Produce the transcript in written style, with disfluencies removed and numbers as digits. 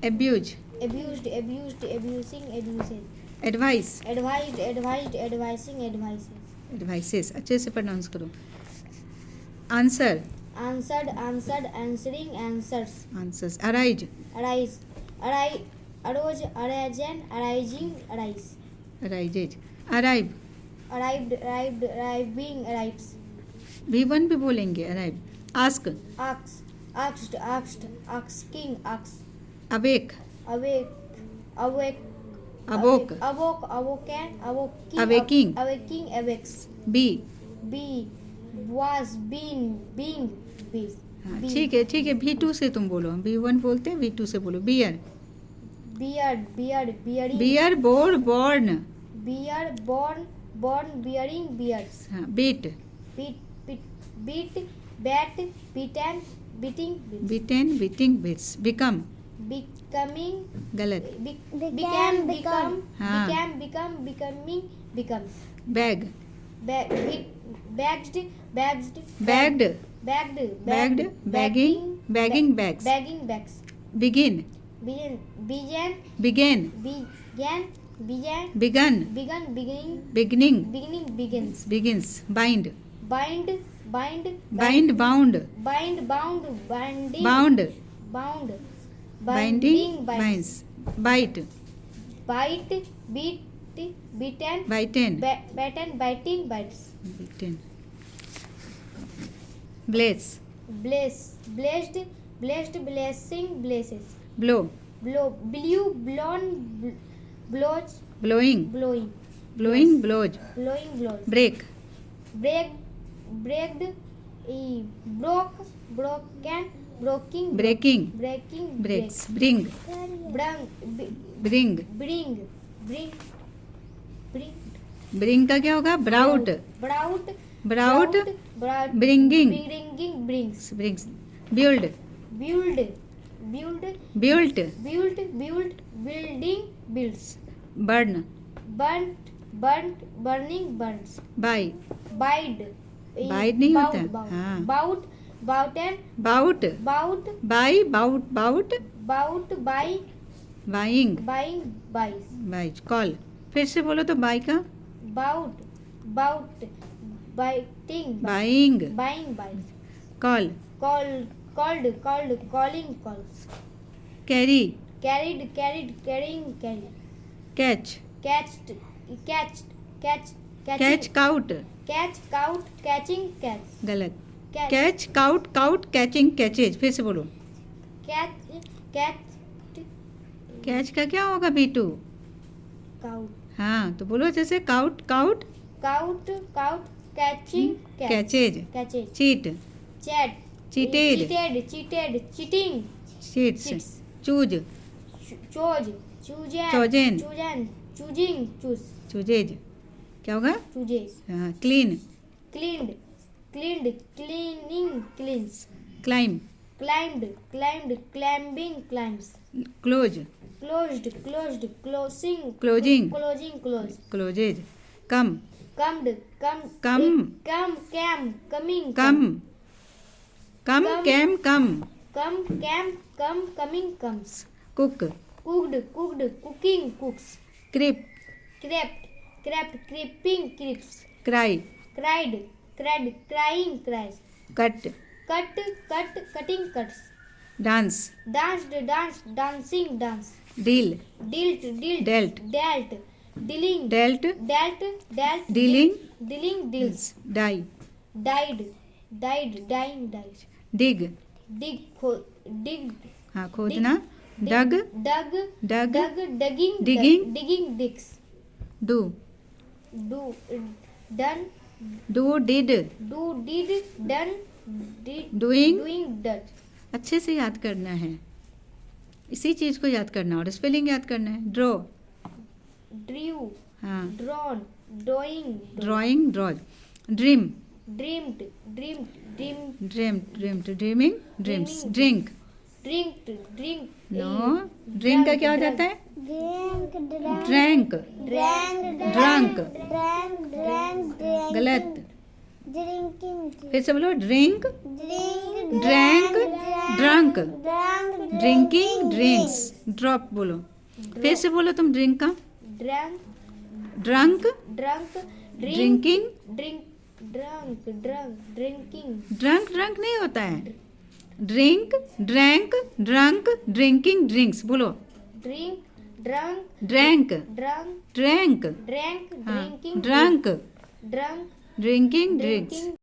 abuse, abused, abused, abusing, abuses, advice, advised, advised, advising, advices, advices. अच्छे से pronounce करो. Answer, answered, answered, answering, answers, answers. Arise, arise, arise, arose, arisen, arising, arise, arises. Arrive, arrived, arrived, arriving, arrives, V1 भी बोलेंगे. Arrive. Ask, asked, asked, asked, asking, asked, awake, awake, awake, awoke, awoke, awoken, awoking, Awaking. awaking, awakes, be. be, was, been, being, be, हाँ, be, ठीक है, ठीक है. V2 से तुम बोलो. V1 बोलते हैं, V2 से बोलो. Bear, beard, beard, bearing, bear, bore, born. beard, born, born, bearing, beards, हाँ, beat, beat, beat, beat, bat, beaten, beating, beats, beaten, beating, beats. Become, becoming, गलत. became, become, हाँ. became, become, becoming, becomes, Bag, bagged, bagged, bagged, bagged, bagged, bagging, bagging bags. bagging bags, Begin, began, began, began, began, began, begun, began, beginning, beginning, beginning, begins, begins. Bind, bind, bind, bind, bound, bind, bound, binding, bound, bound, binding, binds. Bite, bite, beat, beaten, biten, batten, biting, bites, bitten. Blaze, bless, blessed, blessed, blessing, blesses, blow, blow, blew, blown, blows, blowing, blowing, blowing, blows. blowing, blows, Break, break, braked, broke, broken, broking, breaking, breaking, breaks. Bring, brung, bring. bring, bring, bring, Bring का क्या होगा? Brout, brout, brout, brout, bringing, bringing, brings, brings. Build, build, build, built, build, build, building, builds, burn, burnt, burnt, burning, burns, buy, bide, Bide नहीं bout, होता. bout, हाँ. bout, bouten, bout, bout, buy, bout, bout, bout, buy, buying, buying, buys, buy. Call, फिर से बोलो तो buy का. bout, bout, biting, Buying, buying, buys, call, called, called, called, calling, calls, carry, carried, carried, carrying, carried, catch, catched, catched, catch, catch, catching, count. catch, count, catching, catch, गलत. catch, catch, cout, cout, catching, catches. फिर से बोलो. catch, catch, catch का क्या होगा? B2. count, हाँ, तो बोलो जैसे count, count, count, count, catching, catch, catches. catches, cheat, chat, cheated, cheated, cheated, cheating, cheats. cheats, choose, chose, chosen, Chosen. chosen, choosing, choose, chooses. क्या होगा? chooses, हाँ, clean, cleaned, cleaned, cleaning, cleans, climb, climbed, climbed, climbing, climbs, close, closed, closed, closing, Closing. closing, close, closes. Come, comed, come, Come. come, cam, coming, come, come, Come. Came, come. come, cam, come, coming, comes, cook, cooked, cooked, cooking, cooks, creep, crept, crept, creeping, creeps, cry, cried, cried, crying, cries, cut, cut, cut, cutting, cuts, dance, danced, danced, dancing, dance, deal, dealt, dealt, Dealt. dealt, dealing, dealt, dealt, dealt, Dealing. dealing, deals, die, died, died, dying, dies, dig. dig, dig, हाँ, खोदना. Dug, dug, dug, dug, digging, Digging. digging, digs, do, do, done, do, did. do, did, done, did, Doing. doing, done, अच्छे से याद करना है. इसी चीज़ को याद करना और स्पेलिंग याद करना है. ड्रॉ, drew, हाँ, drawn, drawing, drawing, draw. Dream, dreamed, dreamed, dreamed, dream, dream, dreaming, dreams. Drink, drinked, drink, no. Drink का क्या हो जाता है? Drank, drank, drunk. drank, गलत. फिर से बोलो drink, drank, drunk, drinking, drinks. Drop बोलो। फिर से बोलो तुम ड्रिंक का। Drunk, drunk, drunk, drinking, drink, drunk, drinking, drunk drunk नहीं होता है। Drink, drank, drunk, drinking, drinks बोलो। Drink, drunk, drank, drunk, drank, drank, हाँ, drinking, drunk, drunk, drinking, drinks. Drinking,